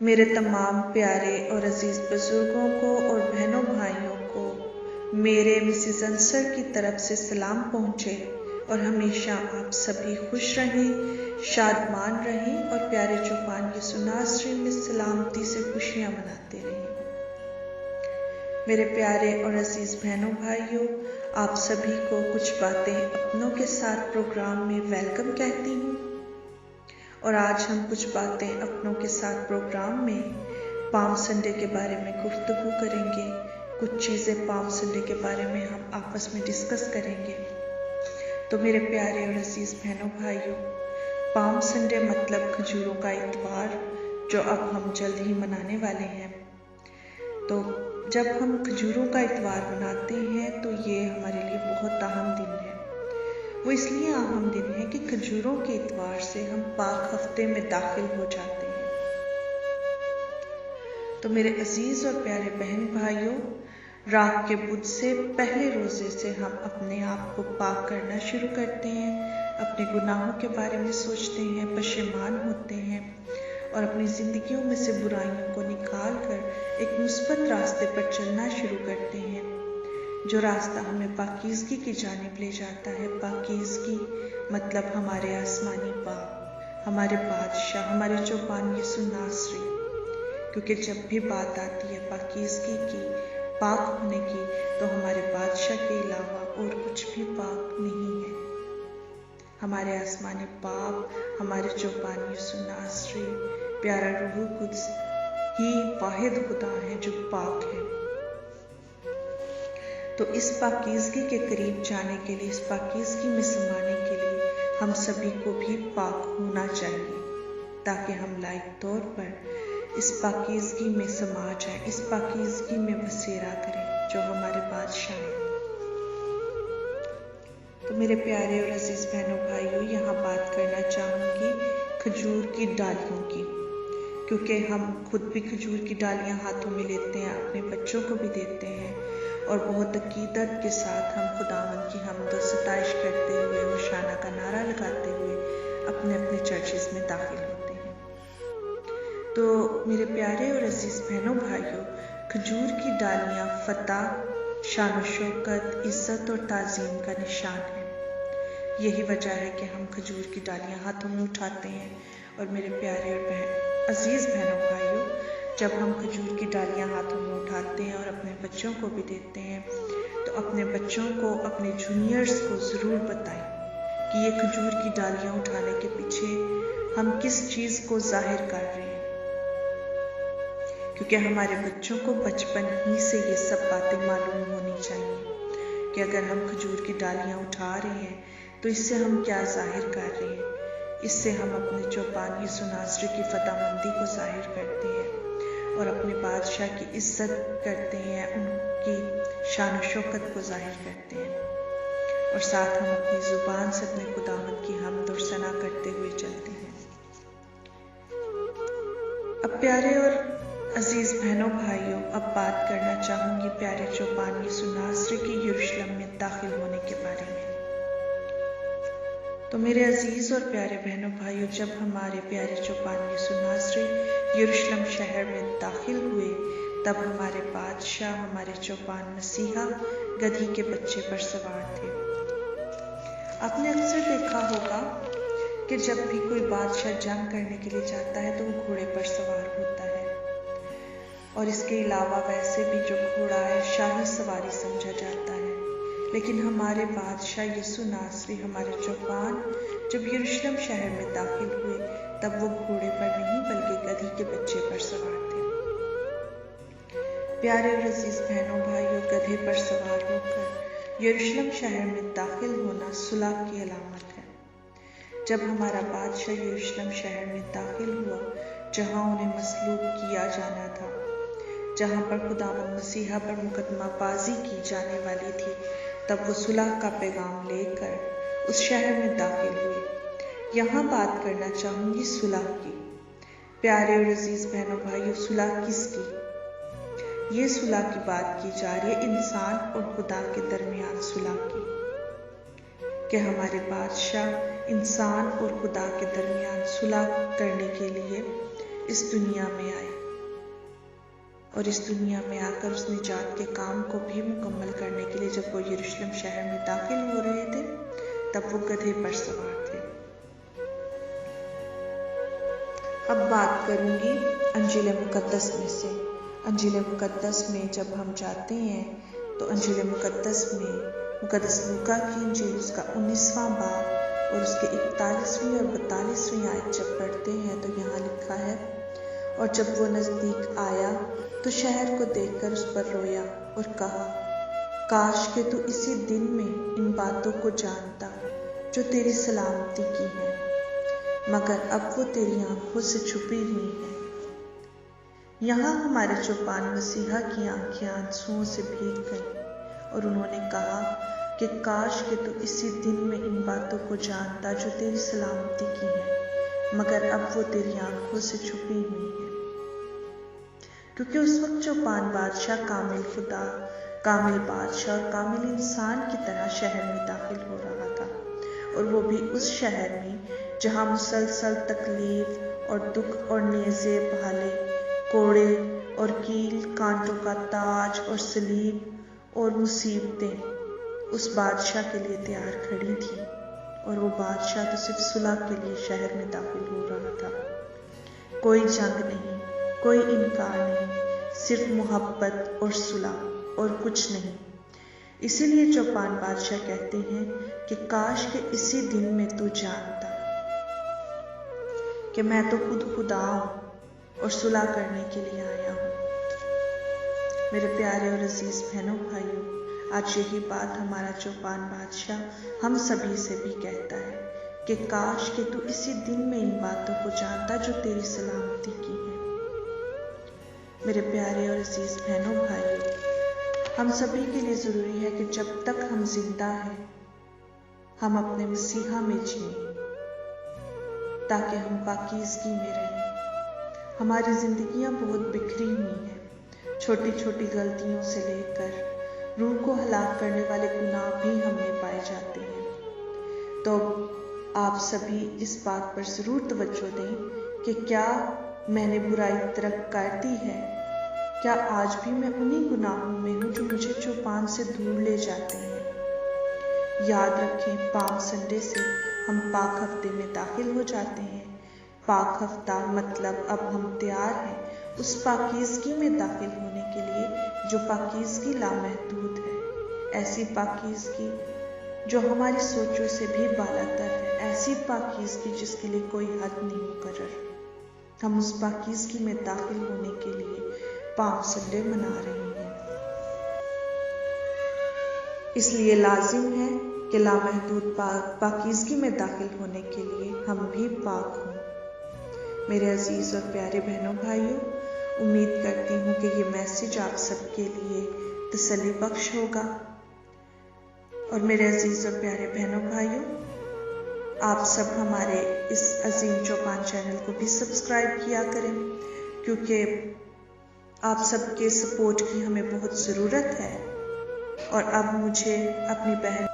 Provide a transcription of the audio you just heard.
मेरे तमाम प्यारे और अजीज़ बुज़ुर्गों को और बहनों भाइयों को मेरे मिसेस अंसर की तरफ से सलाम पहुँचे और हमेशा आप सभी खुश रहें, शादमान रहें और प्यारे चौपान यीशु नासरी में सलामती से खुशियाँ मनाते रहें। मेरे प्यारे और अजीज़ बहनों भाइयों, आप सभी को कुछ बातें अपनों के साथ प्रोग्राम में वेलकम कहती हूँ। और आज हम कुछ बातें अपनों के साथ प्रोग्राम में पाम संडे के बारे में गुफ्तगू करेंगे। कुछ चीज़ें पाम संडे के बारे में हम आपस में डिस्कस करेंगे। तो मेरे प्यारे और अजीज़ बहनों भाइयों, पाम संडे मतलब खजूरों का इतवार, जो अब हम जल्द ही मनाने वाले हैं। तो जब हम खजूरों का इतवार मनाते हैं तो ये हमारे लिए बहुत अहम दिन है। वो इसलिए अहम दिन है कि खजूरों के इतवार से हम पाक हफ्ते में दाखिल हो जाते हैं। तो मेरे अजीज और प्यारे बहन भाइयों, रात के बुध से पहले रोजे से हम अपने आप को पाक करना शुरू करते हैं, अपने गुनाहों के बारे में सोचते हैं, पशेमान होते हैं और अपनी जिंदगियों में से बुराइयों को निकाल कर एक मुस्बत रास्ते पर चलना शुरू करते हैं, जो रास्ता हमें पाकीज़गी की जानिब ले जाता है। पाकीज़गी मतलब हमारे आसमानी बाप, हमारे बादशाह, हमारे चौपान यीशु नासरी। क्योंकि जब भी बात आती है पाकीज़गी की, पाक होने की, तो हमारे बादशाह के अलावा और कुछ भी पाक नहीं है। हमारे आसमानी बाप, हमारे चौपान यीशु नासरी, प्यारा रूह कुद्स ही वाहिद खुदा है जो पाक है। तो इस पाकीज़गी के करीब जाने के लिए, इस पाकीज़गी में समाने के लिए हम सभी को भी पाक होना चाहिए, ताकि हम लायक तौर पर इस पाकीज़गी में समा जाएं, इस पाकीज़गी में बसेरा करें जो हमारे बादशाह हैं। तो मेरे प्यारे और अजीज़ बहनों भाइयों, यहाँ बात करना चाहूँगी खजूर की डालियों की, क्योंकि हम खुद भी खजूर की डालियाँ हाथों में लेते हैं, अपने बच्चों को भी देते हैं और बहुत अकीदत के साथ हम खुदावंद की हमद व सताइश करते हुए, होशाना का नारा लगाते हुए अपने अपने चर्चेस में दाखिल होते हैं। तो मेरे प्यारे और अजीज बहनों भाइयों, खजूर की डालियाँ फतह, शान व शौकत, इज्जत और ताज़ीम का निशान है। यही वजह है कि हम खजूर की डालियाँ हाथों में उठाते हैं। और मेरे प्यारे और अजीज बहनों भाइयों, जब हम खजूर की डालियाँ हाथों में उठाते हैं और अपने बच्चों को भी देते हैं, तो अपने बच्चों को, अपने जूनियर्स को ज़रूर बताएं कि ये खजूर की डालियाँ उठाने के पीछे हम किस चीज़ को जाहिर कर रहे हैं। क्योंकि हमारे बच्चों को बचपन ही से ये सब बातें मालूम होनी चाहिए कि अगर हम खजूर की डालियाँ उठा रहे हैं तो इससे हम क्या जाहिर कर रहे हैं। इससे हम अपने चौपान यीशु नासरी की फतामंदी को जाहिर करते हैं और अपने बादशाह की इज्जत करते हैं, उनकी शान व शौकत को जाहिर करते हैं और साथ हम अपनी ज़ुबान से अपने खुदावंद की हमद और सना करते हुए चलते हैं। अब प्यारे और अजीज़ बहनों भाइयों, अब बात करना चाहूँगी प्यारे चौपान यीशु नासरी की यरूशलेम में दाखिल होने के बारे में। तो मेरे अजीज़ और प्यारे बहनों भाइयों, जब हमारे प्यारे चौपान यीशु नासरी यरूशलेम शहर में दाखिल हुए, तब हमारे बादशाह, हमारे चौपान मसीहा गधी के बच्चे पर सवार थे। आपने अक्सर देखा होगा कि जब भी कोई बादशाह जंग करने के लिए जाता है तो वो घोड़े पर सवार होता है। और इसके अलावा वैसे भी जो घोड़ा है शाही सवारी समझा जाता है। लेकिन हमारे बादशाह यीशु नासरी, हमारे चौपान, जब यरूशलेम शहर में दाखिल हुए, तब वो घोड़े पर नहीं बल्कि गधी के बच्चे पर सवार थे। प्यारे और अजीज बहनों भाइयों, गधे पर सवार होकर यरूशलेम शहर में दाखिल होना सुलह की अलामत है। जब हमारा बादशाह यरूशलेम शहर में दाखिल हुआ, जहां उन्हें मसलूब किया जाना था, जहां पर खुदावंद मसीहा पर मुकदमाबाजी की जाने वाली थी, तब वो सुलह का पैगाम लेकर उस शहर में दाखिल हुए। यहाँ बात करना चाहूँगी सुलह की। प्यारे और अजीज बहनों भाइयों, सुलह किसकी? ये सुलह की बात की जा रही है इंसान और खुदा के दरमियान सुलह की, कि हमारे बादशाह इंसान और खुदा के दरमियान सुलह करने के लिए इस दुनिया में आए और इस दुनिया में आकर उस निजात के काम को भी मुकम्मल करने के लिए जब वो यरूशलेम शहर में दाखिल हो रहे थे, तब वो गधे पर सवार थे। अब बात करूंगी अंजील मुकद्दस में से। अंजील मुकद्दस में जब हम जाते हैं तो अंजील मुकद्दस में मुकद्दस लूका की अंजील उसका 19वां बाब और उसके 41वीं और 42वीं आयत जब पढ़ते हैं तो यहाँ लिखा है, और जब वो नज़दीक आया तो शहर को देखकर उस पर रोया और कहा, काश कि तू इसी दिन में इन बातों को जानता जो तेरी सलामती की है, मगर अब वो तेरी आंखों से छुपी हुई है। यहाँ हमारे चौपान मसीहा की आंखें आंसुओं से भीग गईं और उन्होंने कहा कि काश कि तू इसी दिन में इन बातों को जानता जो तेरी सलामती की है, मगर अब वो तेरी आंखों से छुपी हुई है। क्योंकि उस वक्त चौपान बादशाह कामिल खुदा, कामिल बादशाह और कामिल इंसान की तरह शहर में दाखिल हो रहा था, और वो भी उस शहर में जहाँ मुसलसल तकलीफ और दुख और नेज़े, भाले, कोड़े और कील, कांटों का ताज और सलीब और मुसीबतें उस बादशाह के लिए तैयार खड़ी थी। और वो बादशाह तो सिर्फ सुलह के लिए शहर में दाखिल हो रहा था। कोई जंग नहीं, कोई इनकार नहीं, सिर्फ मोहब्बत और सुलह और कुछ नहीं। इसीलिए चौपान बादशाह कहते हैं कि काश के इसी दिन में तू जानता कि मैं तो खुद खुदा हूँ और सुलह करने के लिए आया हूँ। मेरे प्यारे और अजीज बहनों भाइयों, आज यही बात हमारा चौपान बादशाह हम सभी से भी कहता है कि काश कि तू इसी दिन में इन बातों को जानता जो तेरी सलामती की है। मेरे प्यारे और अजीज बहनों भाइयों, हम सभी के लिए ज़रूरी है कि जब तक हम जिंदा हैं हम अपने मसीहा में जिएं, ताकि हम पाकीज़गी में रहें। हमारी ज़िंदगियां बहुत बिखरी हुई हैं, छोटी छोटी गलतियों से लेकर रूह को हलाक करने वाले गुनाह भी हम में पाए जाते हैं। तो आप सभी इस बात पर ज़रूर तवज्जो दें कि क्या मैंने बुराई तर्क कर दी है? क्या आज भी मैं उन्हीं गुनाहों में हूँ जो मुझे चौपान से दूर ले जाते हैं? याद रखें, पाम संडे से हम पाक हफ्ते में दाखिल हो जाते हैं। पाक हफ्ता मतलब अब हम तैयार हैं उस पाकीज़गी में दाखिल होने के लिए जो पाकीज़गी लामहदूद है, ऐसी पाकीज़गी जो हमारी सोचों से भी बालातर है, ऐसी पाकीज़गी जिसके लिए कोई हद नहीं मुकर्रर। हम उस पाकीज़गी में दाखिल होने के लिए पाम संडे मना रहे हैं। इसलिए लाजिम है कि लामहदूद पाकीज़गी में दाखिल होने के लिए हम भी पाक हों। मेरे अजीज़ और प्यारे बहनों भाइयों, उम्मीद करती हूँ कि ये मैसेज आप सबके लिए तसल्ली बख्श होगा। और मेरे अजीज़ और प्यारे बहनों भाइयों, आप सब हमारे इस अजीम चौपान चैनल को भी सब्सक्राइब किया करें, क्योंकि आप सबके सपोर्ट की हमें बहुत ज़रूरत है। और अब मुझे अपनी बहन